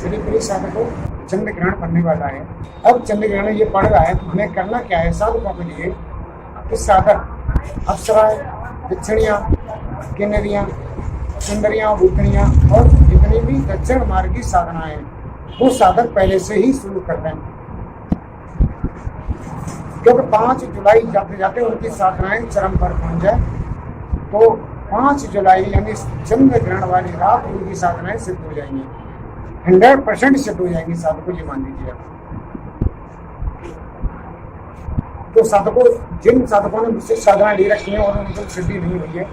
मेरे प्रिय साधकों, चंद्र ग्रहण पड़ने वाला है। अब चंद्र ग्रहण ये पड़ रहा है तो हमें करना क्या है साधकों के लिए कि साधक अप्सराएं, दक्षिणियाँ, किन्नरियाँ, सुंदरियाँ, भूतनियाँ और जितनी भी दक्षिण मार्ग की साधनाएं वो साधक पहले से ही शुरू कर दें, क्योंकि 5 जुलाई जाते जाते उनकी साधनाएं चरम पर पहुंच जाए। तो 5 जुलाई यानी चंद्र ग्रहण वाली रात उनकी साधनाएं सिद्ध हो जाएंगी, 100% सिद्ध हो जाएंगी। साधकों जी मान लीजिए। तो साधकों, जिन साधकों ने मुझसे साधना ले रखी है और उनको सिद्धि नहीं हुई है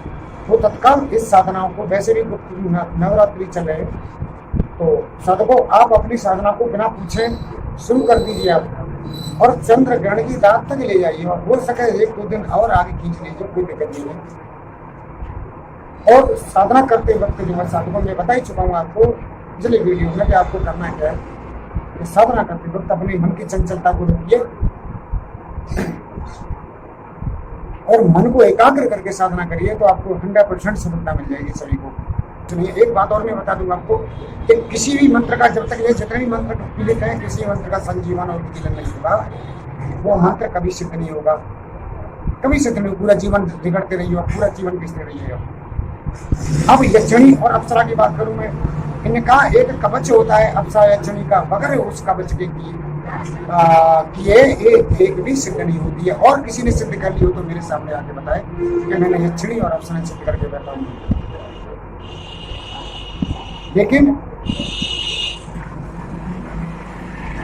वो तत्काल इस साधनाओं को, वैसे भी नवरात्रि चल रहे तो साधकों आप अपनी साधना को बिना पूछे शुरू कर दीजिए आप, और चंद्र ग्रहण की रात तक ले जाइए और हो सके 1-2 दिन और आगे खींच लीजिए, कोई दिक्कत नहीं है। और साधना करते वक्त जो मैं साधकों में बता ही चुका हूँ आपको पिछले वीडियो में कि आपको करना क्या है। साधना करते वक्त अपने मन की चंचलता को रोकिए और मन को एकाग्र करके साधना करिए तो आपको 100% सफलता मिल जाएगी सभी को। चलिए एक बात और मैं बता दूं आपको कि किसी भी मंत्र का, जब तक ये जितने भी मंत्र पीड़ित हैं, किसी मंत्र का संजीवन और विधि नहीं होगा, वो मंत्र कभी सिद्ध नहीं होगा, कभी सिद्ध नहीं। पूरा जीवन बिगड़ते रहिए और पूरा जीवन पिसते रहिए। अब यक्षिणी और अप्सरा की बात करूं मैं, इनका एक कवच होता है अप्सरा यक्षिणी का, बगैर उस कवच के किए एक भी सिद्ध नहीं होती है। और किसी ने सिद्ध कर ली हो तो मेरे सामने आके बताए कि मैंने यक्षिणी और अप्सरा सिद्ध करके बैठा हूँ। लेकिन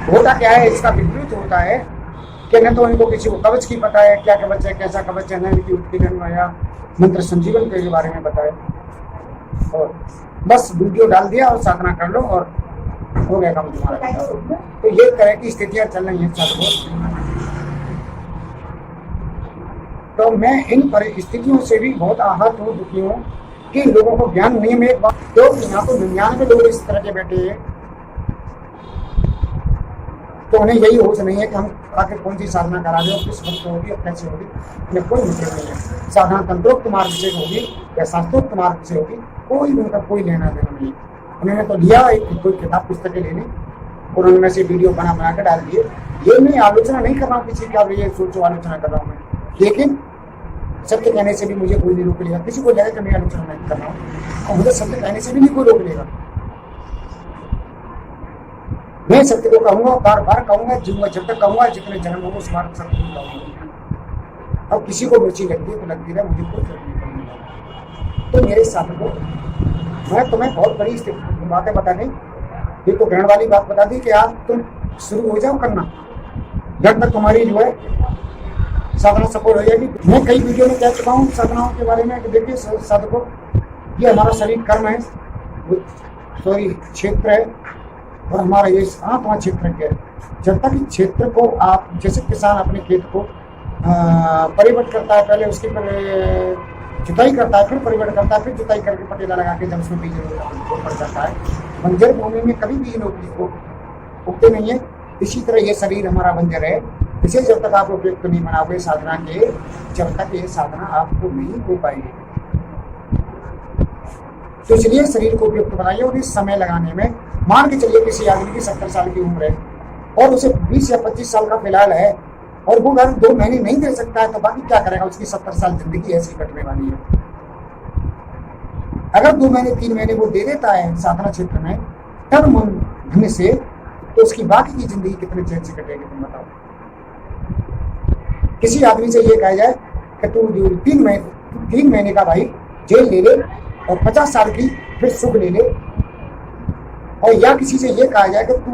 होता क्या है, इसका विपरीत होता है कि न तो इनको किसी को कवच की पता है, क्या कवच है, कैसा कवच है, न इनकी उत्पीड़न या मंत्र संजीवन के बारे में बताए, और बस वीडियो डाल दिया और साधना कर लो और हो गया काम तुम्हारा। तो ये तरह की स्थितियां चल रही हैं साधकों। तो मैं इन परिस्थितियों से भी बहुत आहत हूँ, दुखी हूँ कि लोगों को ज्ञान नहीं है। तो यहाँ तो 99 लोग इस तरह के बैठे हैं तो उन्हें यही होश नहीं है कि हम आखिर कौन सी साधना करा रहे हो, किस वक्त होगी और कैसे होगी, उन्हें कोई मतलब नहीं है। साधना तंत्रोक्त मार्ग से होगी या शास्त्रोक्त मार्ग से होगी, कोई उनका कोई लेना देना नहीं। उन्होंने तो लिया एक कोई किताब पुस्तकें लेने और उनमें से वीडियो बना कर डाल दिए। ये मैं आलोचना नहीं कर रहा हूँ किसी का, ये सोचो आलोचना कर रहा हूँ मैं, लेकिन सत्य कहने से भी मुझे कोई नहीं रोक लेगा। किसी को लगा कि मैं आलोचना नहीं कर रहा हूँ और मुझे सत्य कहने से भी नहीं कोई रोक लेगा। मैं सत्य को कहूंगा, बार बार कहूंगा, जीऊंगा जब तक कहूंगा, जितने जन्म होंगे उस बार सत्य को कहूंगा। अब किसी को रुचि लगती है तो लगती है, मुझे कोई फर्क नहीं पड़ेगा। तो मेरे साधकों, मैं तुम्हें बहुत बड़ी बातें बता दी, ये तो ग्रहण वाली बात बता दी कि आप तुम शुरू हो जाओ करना, जब तक तुम्हारी जो है साधना सफल हो जाएगी। मैं कई वीडियो में कह चुका हूँ साधनाओं के बारे में कि देखिए साधकों, ये हमारा शरीर कर्म है, सॉरी क्षेत्र है, और हमारा ये 8वां क्षेत्र है। जब तक इस क्षेत्र को आप, जैसे किसान अपने खेत को परिवर्तन करता है, पहले उसकी जुताई करता है, फिर परिवर्तन करता है, फिर जुताई करके पटेला लगा के जब उसमें बीज पड़ जाता है, बंजर भूमि में कभी बीज उगते नहीं है। इसी तरह ये शरीर हमारा बंजर है, इसे जब तक आप उपयुक्त नहीं बनाओगे साधना के, जब तक ये साधना आपको नहीं हो पाएगी। तो इसलिए शरीर को उपयुक्त बनाइए और इस समय लगाने में, मान के चलिए किसी आदमी की 70 साल की उम्र है और उसे 20 या 25 साल का फिलहाल है और वो अगर 2 महीने नहीं दे सकता है तो बाकी क्या करेगा? उसकी 70 साल जिंदगी ऐसी कटने वाली है। अगर 2 महीने 3 महीने वो दे देता है साधना क्षेत्र में कर्म ढंग से, तो उसकी बाकी की जिंदगी कितने चैन से कटेगी तुम बताओ। किसी आदमी से ये कहा जाए कि तू 3 महीने का भाई जेल ले ले और 50 साल की फिर सुख ले ले, और या किसी से ये कहा जाए कि तू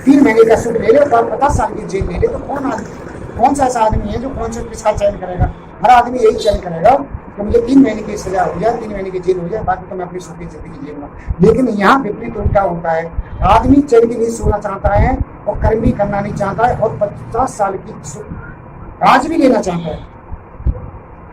3 महीने का सुख ले ले और 50 साल की जेल ले ले, तो कौन सा ऐसा आदमी है जो कौन सा किसका चयन करेगा? हर आदमी यही चयन करेगा कि मुझे 3 महीने की सजा हो जाए, 3 महीने की जेल हो जाए, बाकी तो मैं अपनी सुखी जिंदगी जीऊंगा। लेकिन यहाँ विपरीत उल्टा होता है, आदमी चैन की नींद सोना चाहता है और कर्म भी करना नहीं चाहता है और 50 साल की राज भी लेना चाहता है।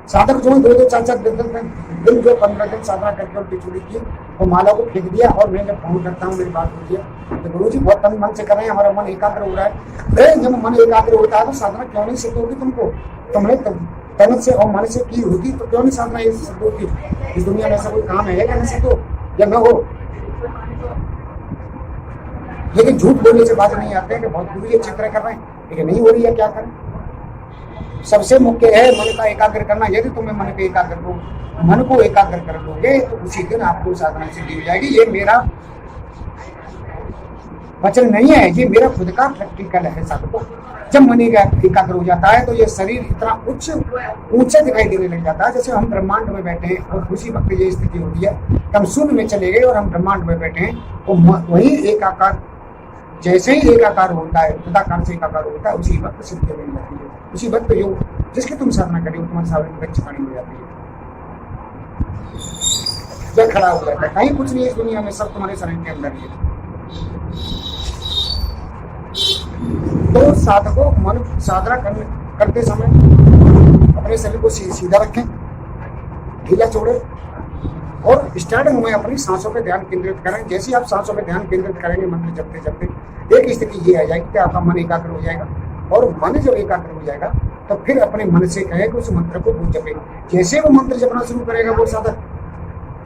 साधक जो 2-2 4-4 दिन जो 15 दिन साधना करके उल्टी चुड़ी की और माला को फेंक दिया, और मैं जब फोन करता हूँ मेरी बात होती है तो गुरु जी बहुत तन मन से कर रहे हैं, हमारा मन एकाग्र हो रहा है। जब मन एकाग्र होता है तो साधना क्यों नहीं सिद्ध होगी? तुमने तन से और मन से की होगी तो क्यों नहीं साधना ये सिद्ध होगी? इस दुनिया में ऐसा कोई काम है क्या नहीं सिद्ध हो या न हो? लेकिन झूठ बोलने से बात नहीं आते हैं कि बहुत दूरी अच्छी तरह कर रहे हैं, लेकिन नहीं हो रही है, क्या करें। सबसे मुख्य है मन का एकाग्र करना। यदि तुम्हें मन को एकाग्र को मन को एकाग्र कर लोगे तो उसी दिन आपको साधना सिद्धि हो जाएगी। ये मेरा वचन नहीं है, ये मेरा खुद का प्रैक्टिकल है साधकों। जब मन एकाग्र हो जाता है तो ये शरीर इतना ऊंचे दिखाई देने लग जाता है, जैसे हम ब्रह्मांड में बैठे हैं और उसी वक्त ये स्थिति होती है कि हम शून्य में चले गए और हम ब्रह्मांड में बैठे हैं, तो वही एकाकार जैसे ही एकाकार होता है, तदाकार से एकाकार होता है, उसी वक्त सिद्धि मिल जाती है। उसी वक्त योग जिसकी तुम साधना करी हो तुम्हारे सामने अच्छी पानी हो जाती है, जब खड़ा हो जाता है। कहीं कुछ नहीं है इस दुनिया में, सब तुम्हारे शरीर के अंदर ही है। तो साधकों मन साधना करते समय अपने शरीर को सीधा रखें, ढीला छोड़े और स्टार्टिंग में अपनी सांसों पे ध्यान केंद्रित करें। जैसे ही आप सांसों पे ध्यान केंद्रित करेंगे मंत्र जपते जपते एक स्थिति ये आ जाएगी कि आपका मन एकाग्र हो जाएगा। और मन जब एकाग्र हो जाएगा तो फिर अपने मन से कहे कि उस मंत्र को वो जपे। जैसे वो मंत्र जपना शुरू करेगा वो साधक,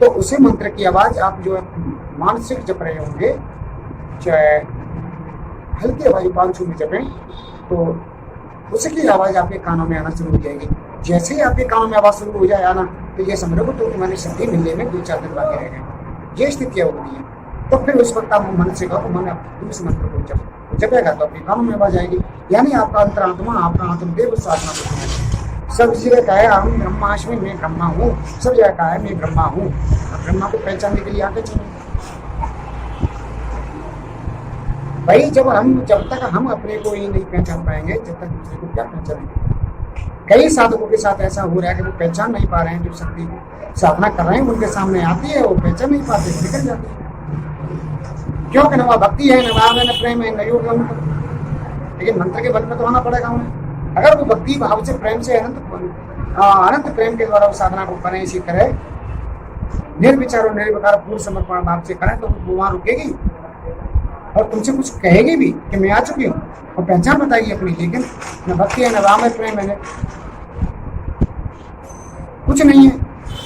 तो उसी मंत्र की आवाज आप जो मानसिक जप रहे होंगे, चाहे हल्की आवाज 5 में जपें, तो उसकी आवाज आपके कानों में आना शुरू हो जाएगी। जैसे ही आपके कानों में आवाज शुरू हो जाए आना, तो ये समझ लो तो तुम्हारी सिद्धि मिलने में 2-4 दिन बाकी रह गए। ये स्थितियाँ होती है। तो फिर उस वक्त आप मन से कहो, मन उस मंत्र को जपेगा तो अपने कानों में आवाज आएगी। यानी आपका अंतरात्मा, आपका आत्मदेव साधना को सब जगह कहा है हम ब्रह्मास्मि, मैं ब्रह्मा हूँ। सब जगह कहा है मैं ब्रह्मा हूँ। ब्रह्मा को पहचानने के लिए आगे चलें भाई। जब तक हम अपने को ही नहीं पहचान पाएंगे, जब तक दूसरे को क्या पहचानेंगे। कई साधकों के साथ ऐसा हो रहा है कि वो पहचान नहीं पा रहे हैं, जो शक्ति को साधना कर रहे हैं उनके सामने आती है, वो पहचान नहीं पाते, निकल जाते हैं। क्योंकि न वह भक्ति है, न भाव है, न प्रेम है, न योग है उनका। लेकिन मंत्र के बल पर तो आना पड़ेगा उन्हें। अगर वो भक्ति भाव से, प्रेम से, अनंत प्रेम के द्वारा साधना को करें, इसी तरह निर्विचार और निर्विकार पूर्ण समर्पण भाव से करें, तो वो वहां रुकेगी और तुमसे कुछ कहेगी भी कि मैं आ चुकी हूँ, और पहचान बताएगी अपनी। लेकिन न भक्ति है, न राम है, प्रेम है, कुछ नहीं है,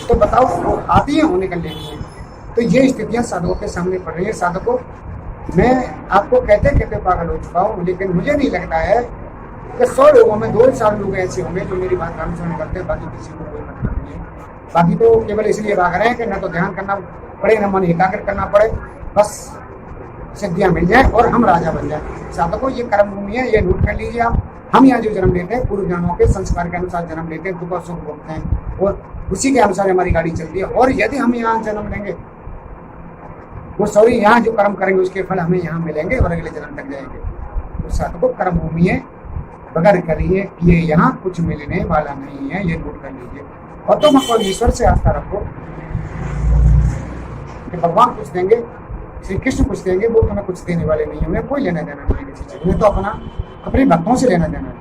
तो बताओ वो आती है होने कर लेनी है। तो ये स्थितियां साधकों के सामने पड़ रही है। साधकों, मैं आपको कहते कहते पागल हो चुका हूँ, लेकिन मुझे नहीं लगता है कि 100 लोगों में 2-4 लोग ऐसे होंगे जो मेरी बात का अनुसरण करते हैं, बाकी किसी को कोई मतलब नहीं है। बाकी तो केवल इसलिए भाग रहे हैं कि न तो ध्यान करना पड़े, न मन एकाग्र करना पड़े, बस सिद्धियां मिल जाए और हम राजा बन जाए। साधकों, ये कर्म भूमि है, ये नोट कर लीजिए आप। हम यहाँ जो जन्म लेते हैं पूर्व जन्मों के संस्कार के अनुसार जन्म लेते हैं, दुख और सुख भोगते हैं और उसी के अनुसार हमारी गाड़ी चलती है। और यदि हम यहाँ जन्म लेंगे, वो सॉरी यहाँ जो कर्म करेंगे उसके फल हमें यहाँ मिलेंगे और अगले जन्म तक जाएंगे। तो साधकों, कर्म भूमि है, बगैर करिए ये यहाँ कुछ मिलने वाला नहीं है, ये नोट कर लीजिए। और तुम अपने ईश्वर से आस्था रखो कि भगवान कुछ देंगे, श्री कृष्ण कुछ देंगे, वो तुम्हें कुछ देने वाले नहीं है। उन्हें कोई लेना देना नहीं है किसी चीज, उन्हें तो अपने भक्तों से लेना देना है।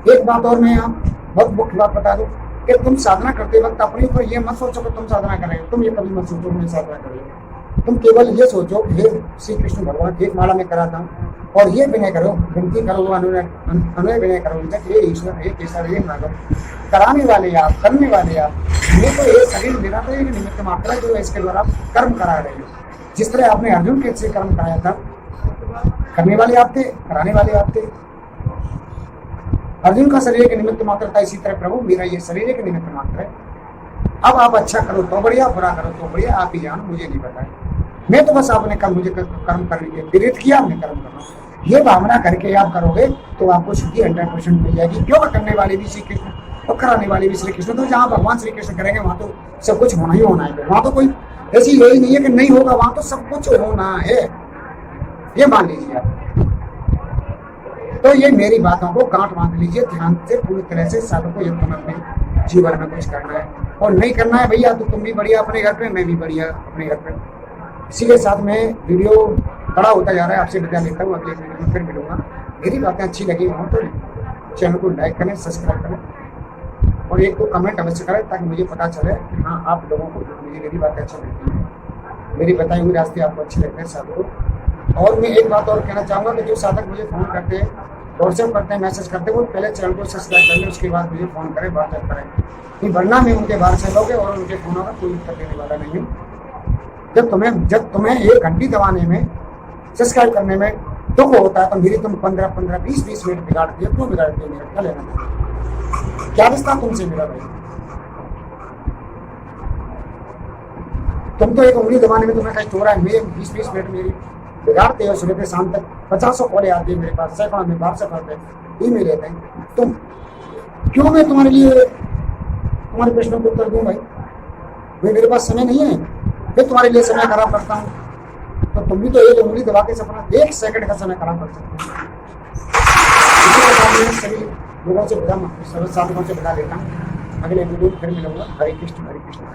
एक बात और मैं आप बहुत मुख्य बात बता दूं कि तुम साधना करते वक्त अपने ऊपर ये मत सोचो कि तुम साधना कर रहे हो। तुम ये कभी मत सोचो मैं साधना कर रही हूँ। तुम केवल ये सोचो हे श्री कृष्ण भगवान, एक माला में कराता हूँ और ये विनय करो, विनती करो, अनुनय विनय करो हे ईश्वर, हे केशव, हे माधव, कराने वाले आप, करने वाले आप। ये तो ये शरीर मेरा तो एक निमित्त मात्र है जो इसके द्वारा कर्म करा रहे हो। जिस तरह आपने अर्जुन के से कर्म कराया था, करने वाले आप थे, कराने वाले आप थे। अर्जुन का शरीर के निमित्त मात्र था, इसी तरह प्रभु मेरा ये शरीर के निमित्त मात्र है। अब आप अच्छा करो तो बढ़िया, बुरा करो तो बढ़िया, आप ही जानो, मुझे नहीं पता है। मैं तो बस आपने मुझे कर्म करने के प्रेरित किया, मैं कर्म कर रहा हूँ। ये भावना करके आप करोगे तो आपको सिद्धि 100% मिल जाएगी। क्यों? करने वाले भी श्री कृष्ण और कराने वाले भी श्री कृष्ण। तो जहाँ भगवान श्री कृष्ण करेंगे वहां तो सब कुछ होना ही होना है। वहां तो कोई ऐसी यही नहीं है कि नहीं होगा, वहां तो सब कुछ होना है, ये मान लीजिए आप। तो ये मेरी बातों को गांठ बांध लीजिए ध्यान से पूरी तरह से। साधकों, यदि तुम्हें अपने जीवन में कुछ करना है और नहीं करना है भैया, तो तुम भी बढ़िया अपने घर पे, मैं भी बढ़िया अपने घर पे। इसी के साथ में वीडियो बड़ा होता जा रहा है, आपसे विदा लेता हूँ। अगले वीडियो में फिर मिलूंगा। मेरी बातें अच्छी लगी हो तो चैनल को लाइक करें, सब्सक्राइब करें और एक तो कमेंट अवश्य करें, ताकि मुझे पता चले कि हाँ आप लोगों को मेरी बातें अच्छी लगती हैं, मेरी बताई हुई रास्ते आपको अच्छे लगते हैं साधकों। और मैं एक बात और कहना चाहूँगा कि जो साधक मुझे फ़ोन करते हैं, व्हाट्सएप करते हैं, मैसेज करते हैं, वो पहले चैनल को सब्सक्राइब कर लें, उसके बाद मुझे फ़ोन करें, बातचीत करें। वरना मैं उनके बाहर से लोगे और उनके फ़ोनों का कोई उत्तर देने वाला नहीं हूँ। जब तुम्हें 1 घंटी दबाने में, सब्सक्राइब करने में दुख होता है, तो मेरी तुम 15-15, 20-20 मिनट बिगाड़ती हो। क्यों बिगाड़ती हो? मेरा क्या लेना था? क्या रिश्ता तुमसे मेरा भाई? तुम तो 1 उंगली दबाने में तुम्हें कष्ट हो रहा है, मेरे 20-20 मिनट मेरी बिगाड़ते हो। सुबह से शाम तक 50 कॉलें आती है मेरे पास, सैकड़ों में, 1200 करते हैं, ईमेल आते हैं। तुम क्यों मैं तुम्हारे लिए तुम्हारे प्रश्नों को उत्तर दूं भाई? भाई मेरे पास समय नहीं है, मैं तुम्हारे लिए समय खराब करता हूँ, तो तुम भी तो 1 उंगली दबा के अपना 1 सेकंड का समय खराब कर सकते हो। सभी लोगों से विदा, साथियों से विदा लेता हूँ। अगले वीडियो फिर मिलूंगा। हरे कृष्ण, हरे कृष्ण।